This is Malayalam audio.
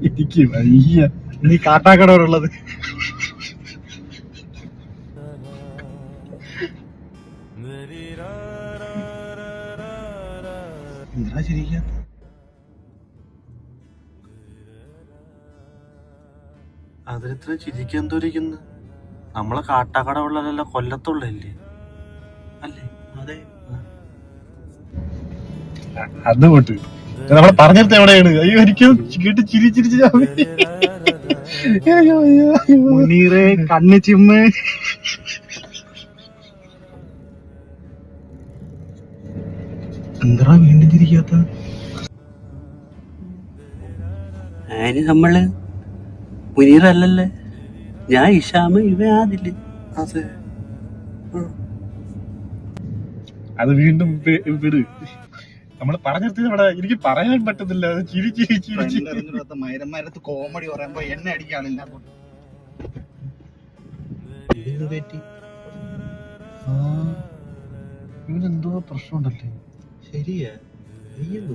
എനിക്ക് വയ്യ. നീ കാട്ടാക്കടവരുള്ളത് എന്താ ശരിയാ? അതിനെത്ര ചിരിക്കാൻ തോരിക്കുന്നു? നമ്മളെ കാട്ടാക്കടവുള്ളതല്ല, കൊല്ലത്തുള്ളല്ലേ അല്ലേ? അതെ, അത് പോട്ട് നമ്മളെ പറഞ്ഞിടത്ത് എവിടെയാണ്? അയ്യോ ഒരിക്കലും കേട്ട് ചിരിച്ചിരിച്ച് മുനീറെ കണ്ണ് ചിമ്മ്. എന്താ വീണ്ടും ചിരിക്കാത്ത? അതിന് നമ്മള് മുനീറല്ലല്ലേ, ഞാൻ ഇഷാമ, ഇവ ആദില്. അതെ, അത് വീണ്ടും വിട്. നമ്മള് പറഞ്ഞിടത്ത് ഇവിടെ എനിക്ക് പറയാൻ പറ്റുന്നില്ല. അത് ചിരി ചിരി ചിരിച്ച് മൈരന്മാരത്ത് കോമഡി പറയുമ്പോ എന്നെ അടിക്കാനില്ല. ഇവനെന്തോ പ്രശ്നമുണ്ടല്ലേ? ശരിയാ. നീ എന്ത്